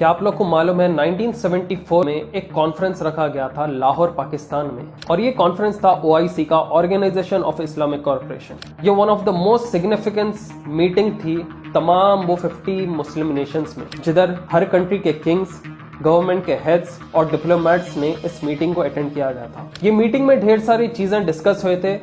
کہ آپ لوگ کو معلوم ہے 1974 میں ایک کانفرنس رکھا گیا تھا لاہور پاکستان میں، اور یہ کانفرنس تھا OIC کا، آرگنائزیشن آف اسلامک کارپوریشن۔ یہ one of the most significant meeting تھی تمام وہ 50 مسلم نیشنز میں، جدھر ہر کنٹری کے کنگز، گورنمنٹ کے ہیڈز اور ڈپلومیٹس نے اس میٹنگ کو اٹینڈ کیا گیا تھا۔ یہ میٹنگ میں ڈھیر ساری چیزیں ڈسکس ہوئے تھے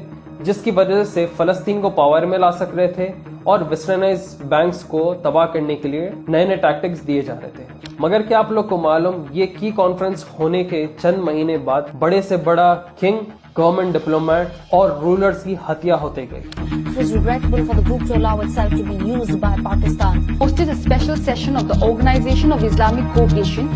جس کی وجہ سے فلسطین کو پاور میں لا سک رہے تھے اور ویسٹرنائز بینکس کو تباہ کرنے کے لیے نئے نئے ٹیکٹکس دیے جا رہے تھے۔ مگر کیا آپ لوگ کو معلوم، یہ کی کانفرنس ہونے کے چند مہینے بعد بڑے سے بڑا کنگ، گورنمنٹ ڈپلومیٹ اور رولرز کی ہتیا ہوتے گئے۔ It was regrettable for the group to allow itself to be used by Pakistan. Hosted a special session of the Organization of Islamic Cooperation.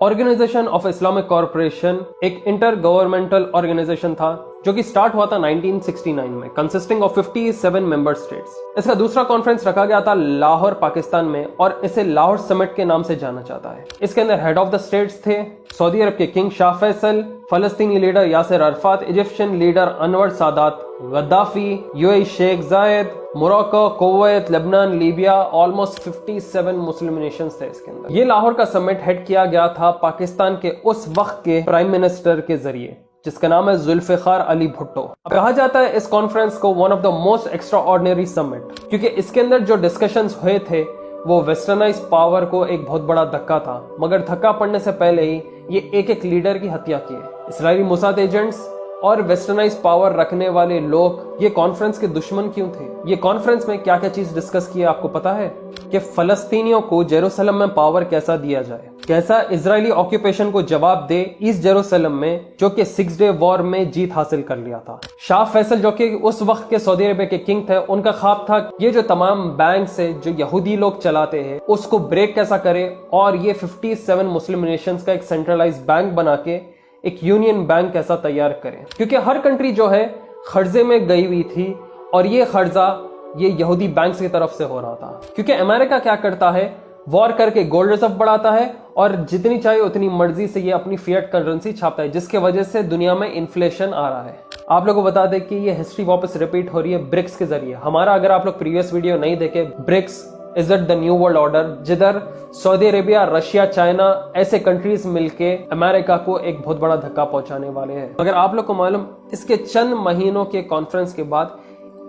Organization of Islamic corporation intergovernmental گورنمنٹل آرگنائزیشن تھا جو کہ start ہوا تھا 1969 میں، consisting of 57 member states. اس کا دوسرا کانفرنس رکھا گیا تھا لاہور پاکستان میں، اور اسے لاہور سمٹ کے نام سے جانا جاتا ہے۔ اس کے اندر ہیڈ آف دا اسٹیٹس تھے سعودی عرب کے کنگ شاہ فیصل، فلسطینی leader Yasser Arafat, Egyptian leader Anwar Sadat, Gaddafi, UAE Sheikh Zayed, Morocco, Kuwait, لبنان، لیبیا، آلموسٹ 57 مسلم نیشنز تھے اس کے اندر۔ یہ لاہور کا سمٹ ہیڈ کیا گیا تھا پاکستان کے اس وقت کے پرائم منسٹر کے ذریعے، جس کا نام ہے ذوالفقار علی بھٹو۔ کہا جاتا ہے اس کانفرنس کو one of the most extraordinary summit, کیونکہ اس کے اندر جو ڈسکشنز ہوئے تھے وہ ویسٹرنائز پاور کو ایک بہت بڑا دھکا تھا، مگر دھکا پڑنے سے پہلے ہی یہ ایک ایک لیڈر کی ہتیا کی ہے۔ اسرائیلی موساد ایجنٹس اور ویسٹرنائز پاور رکھنے والے لوگ یہ کانفرنس کے دشمن کیوں تھے؟ یہ کانفرنس میں کیا کیا چیز ڈسکس کی ہے آپ کو پتا ہے؟ کہ فلسطینیوں کو جیروسلم میں پاور کیسا دیا جائے، کیسا اسرائیلی آکوپیشن کو جواب دے ایسٹ جیروسلم میں، جو کہ 6 ڈے وار میں جیت حاصل کر لیا تھا۔ شاہ فیصل جو کہ اس وقت کے سعودی عربیہ کے کنگ تھے، ان کا خواب تھا یہ جو تمام بینکس ہے جو یہودی لوگ چلاتے ہیں اس کو بریک کیسا کرے، اور یہ 57 مسلم نیشنز کا ایک سینٹرلائز بینک بنا کے ایک یونین بینک کیسا تیار کریں، کیونکہ ہر کنٹری جو ہے قرضے میں گئی ہوئی تھی، اور یہ قرضہ یہ یہودی بینکس کی طرف سے ہو رہا تھا۔ کیونکہ امریکہ کیا کرتا ہے، وار کر کے گولڈ ریزرو بڑھاتا ہے اور جتنی چاہے اتنی مرضی سے یہ اپنی فیٹ کرنسی چھاپتا ہے، جس کی وجہ سے دنیا میں انفلیشن آ رہا ہے۔ آپ لوگوں کو بتا دیں کہ یہ ہسٹری واپس ریپیٹ ہو رہی ہے برکس کے ذریعے۔ ہمارا اگر آپ لوگ پریویس ویڈیو نہیں دیکھے، BRICS is it the new world order, جدھر سعودی عربیہ، رشیا، چائنا ایسے کنٹریز مل کے امریکہ کو ایک بہت بڑا دھکا پہنچانے والے ہیں۔ مگر آپ لوگ کو معلوم، اس کے چند مہینوں کے کانفرنس کے بعد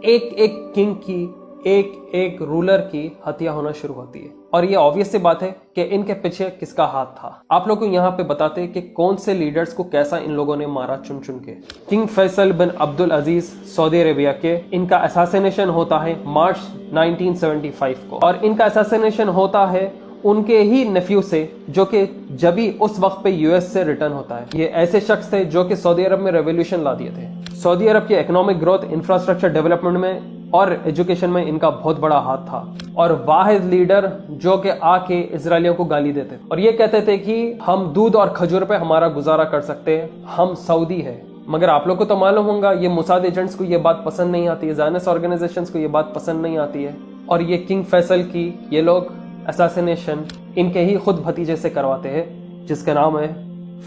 ایک ایک کنگ کی، ایک ایک رولر کی ہتیا ہونا شروع ہوتی ہے، اور یہ آبویس سی بات ہے کہ ان کے پیچھے کس کا ہاتھ تھا۔ آپ لوگوں کو یہاں پہ بتاتے کہ کون سے لیڈرز کو کیسا ان لوگوں نے مارا چن چن کے۔ کنگ فیصل بن عبد العزیز سعودی عربیہ کے، ان کا اساسینیشن ہوتا ہے مارچ 1975 کو، اور ان کا اساسینیشن ہوتا ہے ان کے ہی نیفیو سے، جو کہ جبھی اس وقت پہ US سے ریٹرن ہوتا ہے۔ یہ ایسے شخص تھے جو کہ سعودی عرب میں ریولیوشن لا دیے تھے۔ سعودی عرب کی اکنامک گروتھ، انفراسٹرکچر ڈیولپمنٹ میں اور ایجوکیشن میں ان کا بہت بڑا ہاتھ تھا، اور واحد لیڈر جو کہ آ کے اسرائیلیوں کو گالی دیتے اور یہ کہتے تھے کہ ہم دودھ اور کھجور پہ ہمارا گزارا کر سکتے ہیں، ہم سعودی ہیں۔ مگر آپ لوگ کو تو معلوم ہوگا یہ موساد ایجنٹس کو یہ بات پسند نہیں آتی ہے، زائنسٹ آرگنائزیشنز کو یہ بات پسند نہیں آتی ہے، اور یہ کنگ فیصل کی یہ لوگ اساسینیشن ان کے ہی خود بھتیجے سے کرواتے ہیں، جس کا نام ہے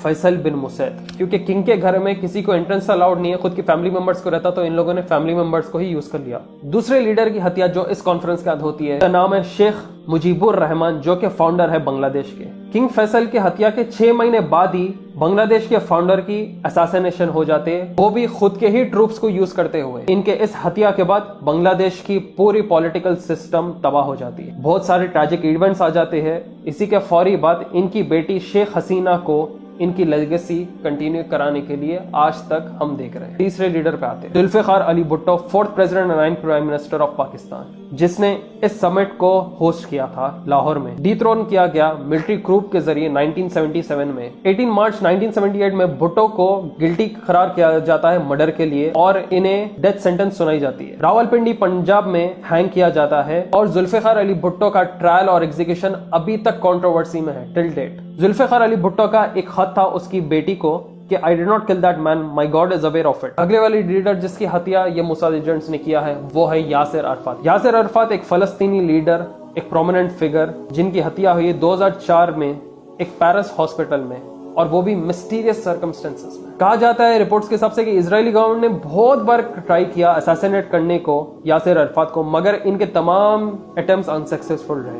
فیصل بن مسید۔ کیونکہ کنگ کے گھر میں کسی کو انٹرنس الاؤڈ نہیں ہے، خود کی فیملی ممبرز کو رہتا، تو ان لوگوں نے فیملی ممبرز کو ہی یوز کر لیا۔ دوسرے لیڈر کی ہتیا جو اس کانفرنس کے بعد ہوتی ہے، اس کا نام ہے شیخ مجیب الرحمان، جو کہ فاؤنڈر ہے بنگلہ دیش کے۔ کنگ فیصل کی ہتیا کے 6 مہینے بعد ہی بنگلہ دیش کے فاؤنڈر کی اساسینیشن ہو جاتے، وہ بھی خود کے ہی ٹروپس کو یوز کرتے ہوئے۔ ان کے اس ہتیا کے بعد بنگلہ دیش کی پوری پولیٹیکل سسٹم تباہ ہو جاتی ہے، بہت سارے ٹریجک ایونٹس آ جاتے ہیں۔ اسی کے فوری بعد ان کی بیٹی شیخ حسینہ کو ان کی لیگیسی کنٹینیو کرانے کے لیے آج تک ہم دیکھ رہے ہیں۔ تیسرے لیڈر پہ آتے ہیں ذوالفقار علی بھٹو، 4th پریزیڈنٹ اور 9th prime minister of Pakistan, جس نے اس سمٹ کو ہوسٹ کیا تھا لاہور میں۔ ڈی تھرون کیا گیا ملٹری کروپ کے ذریعے 1977 میں۔ 18 مارچ 1978 میں بھٹو کو گلٹی قرار کیا جاتا ہے مرڈر کے لیے، اور انہیں ڈیتھ سینٹنس سنائی جاتی ہے۔ راولپنڈی پنجاب میں ہینگ کیا جاتا ہے، اور ذوالفقار علی بھٹو کا ٹرائل اور ایگزیکیوشن ابھی تک کنٹروورسی میں ہے ٹل ڈیٹ۔ ذوالفقار علی بھٹو کا ایک خط تھا اس کی بیٹی کو کہ I did not kill that man, my God is aware of it۔ اگلے والی لیڈر جس کی ہتیا یہ موساد ایجنٹس نے کیا ہے وہ ہے یاسر عرفات۔ یاسر عرفات ایک فلسطینی لیڈر، ایک پرومیننٹ فگر، جن کی ہتیا ہوئی 2004 میں ایک پیرس ہاسپٹل میں، اور وہ بھی مسٹیریس سرکمسٹنسز میں۔ کہا جاتا ہے رپورٹس کے حساب سے کہ اسرائیلی گورنمنٹ نے بہت بار ٹرائی کیا اساسینیٹ کرنے کو یاسر عرفات کو، مگر ان کے تمام اٹیمپٹس انسکسیسفل رہے۔